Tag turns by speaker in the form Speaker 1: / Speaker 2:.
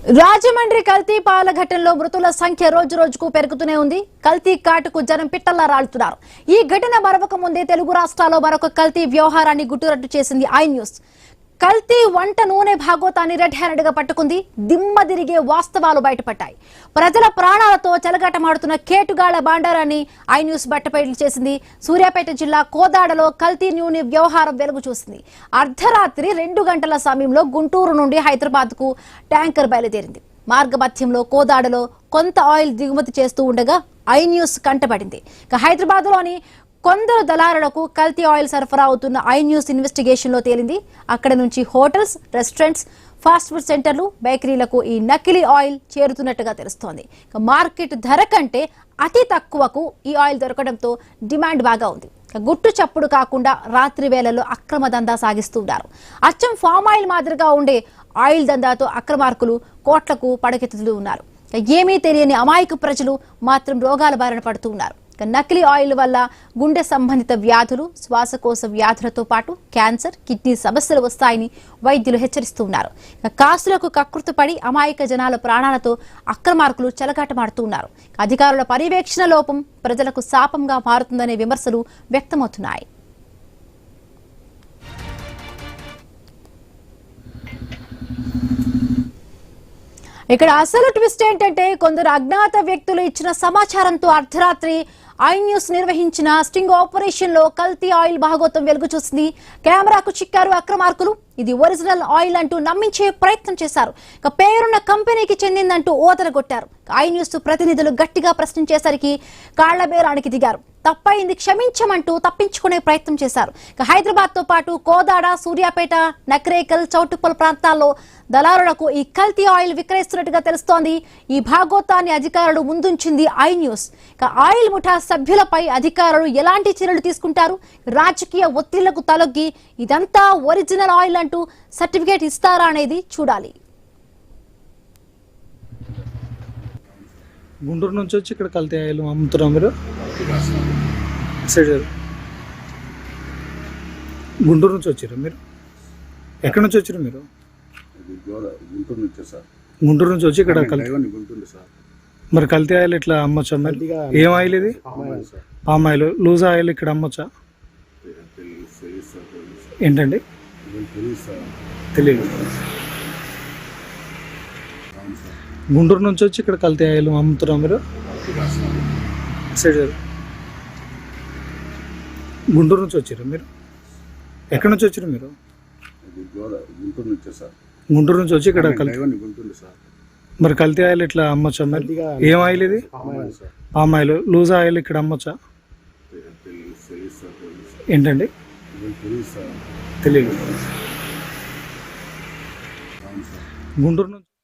Speaker 1: రాజమండ్రి కల్తీ పాల ఘటనలో మృతుల సంఖ్య రోజు రోజుకు పెరుగుతూనే ఉంది. కల్తీ కాటుకు జనం పిట్టల్లా రాళ్తున్నారు. ఈ ఘటన మరొక ముందే తెలుగు రాష్ట్రాల్లో మరొక కల్తీ వ్యవహారాన్ని గుట్టురట్టు చేసింది ఐ న్యూస్. కల్తీ వంట నూనె భాగోతాన్ని రెడ్ హ్యాండెడ్ గా పట్టుకుంది. దిమ్మ తిరిగే వాస్తవాలు బయటపడ్డాయి. ప్రజల ప్రాణాలతో చెలగాటమాడుతున్న కేటుగాళ్ల బాండారాన్ని ఐ న్యూస్ బట్టబయలు చేసింది. సూర్యాపేట జిల్లా కోదాడలో కల్తీ నూనె వ్యవహారం వెలుగు చూసింది. అర్ధరాత్రి 2 గంటల సమయంలో గుంటూరు నుండి హైదరాబాద్ కు ట్యాంకర్ బయలుదేరింది. మార్గమధ్యంలో కోదాడలో కొంత ఆయిల్ దిగుమతి చేస్తూ ఉండగా ఐ న్యూస్ కంటపడింది. హైదరాబాద్ లోని కొందరు దళారులకు కల్తీ ఆయిల్ సరఫరా అవుతున్న ఐ న్యూస్ ఇన్వెస్టిగేషన్ లో తేలింది. అక్కడ నుంచి హోటల్స్, రెస్టారెంట్స్, ఫాస్ట్ ఫుడ్ సెంటర్లు, బేకరీలకు ఈ నకిలీ ఆయిల్ చేరుతున్నట్టుగా తెలుస్తోంది. మార్కెట్ ధర కంటే అతి తక్కువకు ఈ ఆయిల్ దొరకడంతో డిమాండ్ బాగా ఉంది. గుట్టు చప్పుడు కాకుండా రాత్రి వేళల్లో అక్రమ దందా సాగిస్తున్నారు. అచ్చం ఫామ్ ఆయిల్ మాదిరిగా ఉండే ఆయిల్ దందాతో అక్రమార్కులు కోట్లకు పడకెత్తుతూ ఉన్నారు. ఏమీ తెలియని అమాయక ప్రజలు మాత్రం రోగాల బారిన పడుతూ ఉన్నారు. నకిలీ ఆయిల్ వల్ల గుండె సంబంధిత వ్యాధులు, శ్వాసకోశ వ్యాధులతో పాటు క్యాన్సర్, కిడ్నీ సమస్యలు వస్తాయని వైద్యులు హెచ్చరిస్తున్నారు. కాసులకు కకృతిపడి అమాయక జనాల ప్రాణాలతో అక్రమార్కులు చెలగాటమాడుతూ ఉన్నారు. అధికారుల పర్యవేక్షణ లోపం ప్రజలకు శాపంగా మారుతుందనే విమర్శలు వ్యక్తమవుతున్నాయి. ఇక్కడ అసలు ట్విస్ట్ ఏంటంటే కొందరు అజ్ఞాత వ్యక్తులు ఇచ్చిన సమాచారంతో అర్ధరాత్రి ఐ న్యూస్ నిర్వహించిన స్టింగ్ ఆపరేషన్ లో కల్తీ ఆయిల్ భాగోతం వెలుగు చూసింది. కెమెరాకు చిక్కారు అక్రమార్కులు. ఇది ఒరిజినల్ ఆయిల్ అంటూ నమ్మించే ప్రయత్నం చేశారు. పేరున్న కంపెనీకి చెందిందంటూ ఓదరగొట్టారు. ఐ న్యూస్ ప్రతినిధులు గట్టిగా ప్రశ్నించేసరికి కాళ్ల బేరానికి దిగారు. తప్పైంది క్షమించమంటూ తప్పించుకునే ప్రయత్నం చేశారు. హైదరాబాద్ తో పాటు కోదాడ, సూర్యాపేట, నకరేకల్, చౌటుప్పల్ ప్రాంతాల్లో దళారులకు ఈ కల్తీ ఆయిల్ విక్రయిస్తున్నట్టుగా తెలుస్తోంది. ఈ భాగోతాన్ని అధికారులు ముందుంచింది ఐ న్యూస్. ఆయిల్ ముఠా సభ్యులపై అధికారులు ఎలాంటి చర్యలు తీసుకుంటారు? రాజకీయ ఒత్తిళ్లకు తలొగ్గి ఇదంతా ఒరిజినల్ ఆయిల్ అంటూ సర్టిఫికేట్ ఇస్తారా అనేది చూడాలి.
Speaker 2: గుంటూరు నుంచి వచ్చి ఇక్కడ కల్తీ ఆయిల్ అమ్ముతున్నారు మీరు? గుంటూరు నుంచి వచ్చారు మీరు? ఎక్కడి నుంచి వచ్చారు మీరు? గుంటూరు నుంచి వచ్చి ఇక్కడ మరి కల్తీ ఆయిల్ ఇట్లా అమ్మొచ్చా? మరి ఏం ఆయిల్ ఇది? పామ్ ఆయిల్, లూజ్ ఆయిల్ ఇక్కడ అమ్మొచ్చా? ఏంటండి తెలియదు. గుంటూరు నుంచి వచ్చి ఇక్కడ కల్తీ ఆయిల్ అమ్ముతున్నారు మీరు? గుంటూరు నుంచి వచ్చారు మీరు? ఎక్కడి నుంచి వచ్చారు మీరు? గుంటూరు నుంచి వచ్చి ఇక్కడ మరి కల్తీ ఆయిల్ ఇట్లా అమ్మొచ్చా? మరి ఏం ఆయిల్ ఇది? పామ్ ఆయిల్, లూజ్ ఆయిల్ ఇక్కడ అమ్మొచ్చా? ఏంటండి తెలియదు. గుంటూరు నుంచి